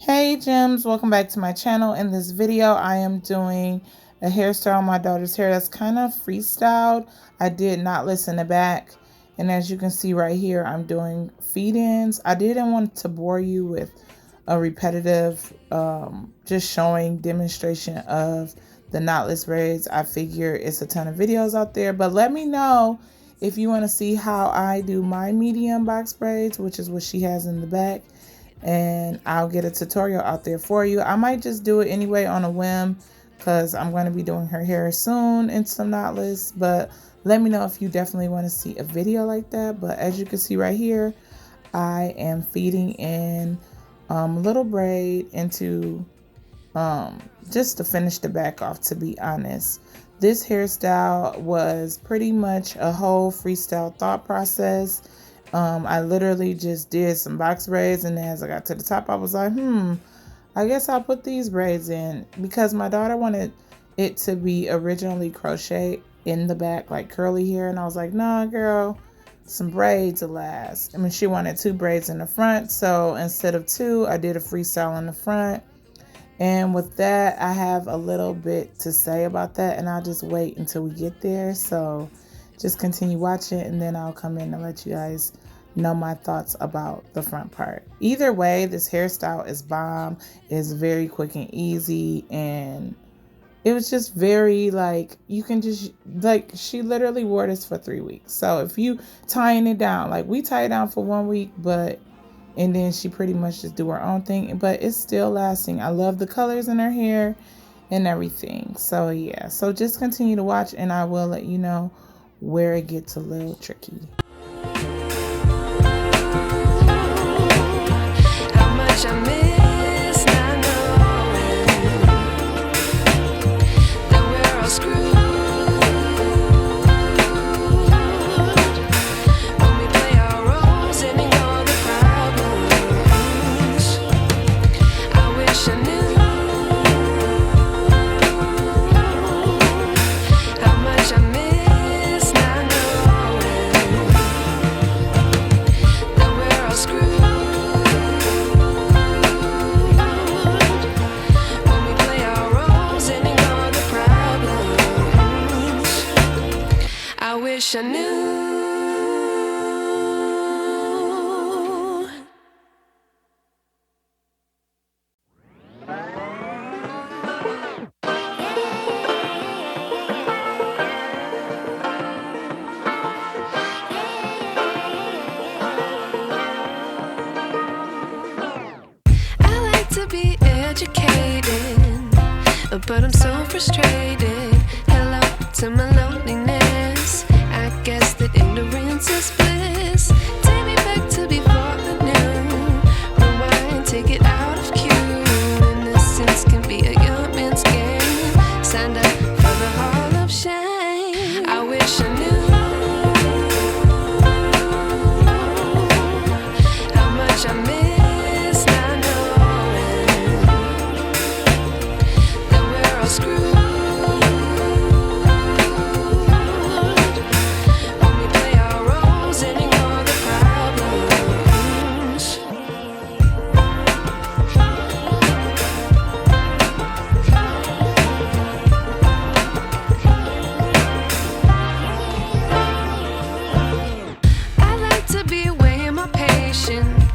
Hey gems, welcome back to my channel. In this video I am doing a hairstyle on my daughter's hair that's kind of freestyled. I did not listen to back, and as you can see right here, I'm doing feed-ins. I didn't want to bore you with a repetitive just showing demonstration of the knotless braids. I figure it's a ton of videos out there, but let me know if you want to see how I do my medium box braids, which is what she has in the back, and I'll get a tutorial out there for you. I might just do it anyway on a whim because I'm going to be doing her hair soon in some knotless, but let me know if you definitely want to see a video like that. But as you can see right here, I am feeding in a little braid into just to finish the back off, to be honest. This hairstyle was pretty much a whole freestyle thought process. I literally just did some box braids, and as I got to the top, I was like, I guess I'll put these braids in, because my daughter wanted it to be originally crochet in the back, like curly hair, and I was like, nah, girl, some braids will last. I mean, she wanted 2 braids in the front, so instead of 2, I did a freestyle in the front. And with that, I have a little bit to say about that, and I'll just wait until we get there. So just continue watching, and then I'll come in and let you guys know my thoughts about the front part. Either way, this hairstyle is bomb. It's very quick and easy, and it was just very, like, you can just, like, she literally wore this for 3 weeks. So if you tying it down, like, we tie it down for 1 week, and then she pretty much just do her own thing, but it's still lasting. I love the colors in her hair and everything. So yeah, so just continue to watch, and I will let you know where it gets a little tricky. How much I miss not knowing that we're all screwed when we play our roles and ignore the problems. I wish I knew how much I miss not knowing that we're all screwed. I wish I knew. I like to be educated, but I'm so frustrated. Hello to my loneliness. I guess that ignorance is bliss. Take me back to before I knew. Rewind, take it out of cue. Innocence can be a young man's game. Signed up for the hall of shame. I wish I knew how much I miss not knowing that we're all screwed.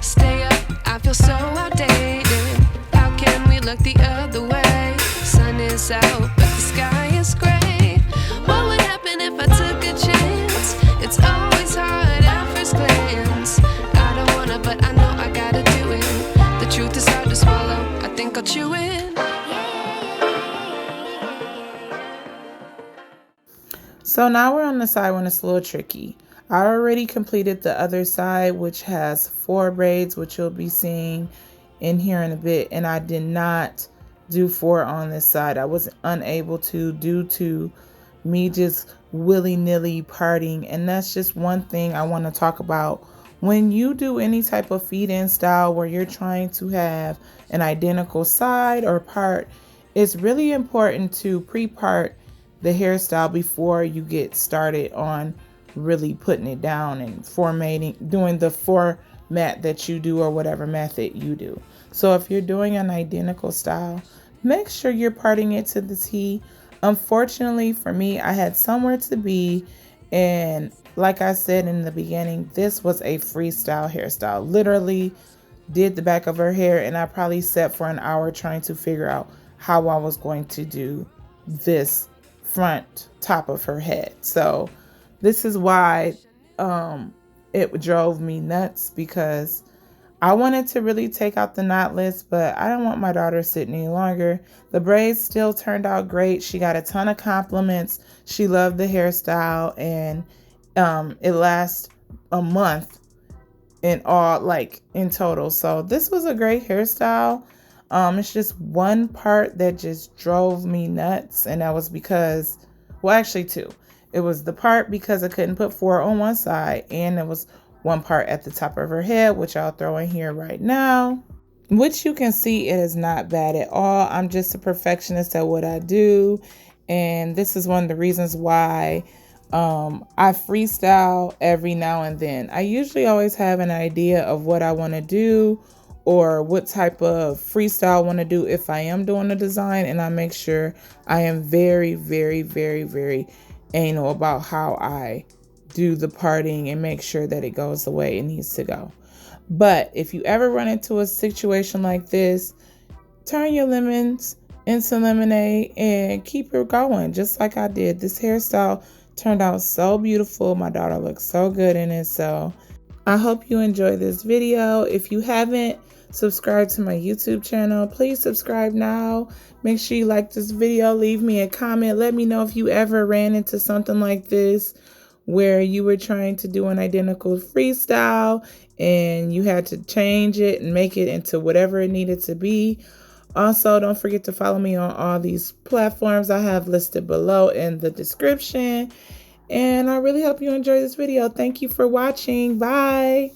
Stay up, I feel so outdated. How can we look the other way? Sun is out, but the sky is gray. What would happen if I took a chance? It's always hard at first glance. I don't wanna, but I know I gotta do it. The truth is hard to swallow, I think I'll chew it. So now we're on the side when it's a little tricky. I already completed the other side, which has 4 braids, which you'll be seeing in here in a bit. And I did not do 4 on this side. I was unable to, due to me just willy-nilly parting. And that's just one thing I want to talk about. When you do any type of feed-in style where you're trying to have an identical side or part, it's really important to pre-part the hairstyle before you get started on really putting it down and formatting, doing the format that you do or whatever method you do. So if you're doing an identical style, make sure you're parting it to the T. Unfortunately for me, I had somewhere to be, and like I said in the beginning, this was a freestyle hairstyle. Literally did the back of her hair, and I probably sat for an hour trying to figure out how I was going to do this front top of her head. So this is why it drove me nuts, because I wanted to really take out the knotless, but I don't want my daughter sitting any longer. The braids still turned out great. She got a ton of compliments. She loved the hairstyle, and it lasts a month in all, like in total. So this was a great hairstyle. It's just one part that just drove me nuts, and that was because, well, actually two. It was the part because I couldn't put four on one side, and it was one part at the top of her head, which I'll throw in here right now. Which you can see, it is not bad at all. I'm just a perfectionist at what I do, and this is one of the reasons why I freestyle every now and then. I usually always have an idea of what I want to do or what type of freestyle I want to do if I am doing a design, and I make sure I am very, very, very, very anal about how I do the parting and make sure that it goes the way it needs to go. But if you ever run into a situation like this, turn your lemons into lemonade and keep it going, just like I did. This hairstyle turned out so beautiful. My daughter looks so good in it. So I hope you enjoy this video. If you haven't subscribed to my YouTube channel, please subscribe now. Make sure you like this video. Leave me a comment. Let me know if you ever ran into something like this, where you were trying to do an identical freestyle and you had to change it and make it into whatever it needed to be. Also, don't forget to follow me on all these platforms I have listed below in the description. And I really hope you enjoy this video. Thank you for watching. Bye.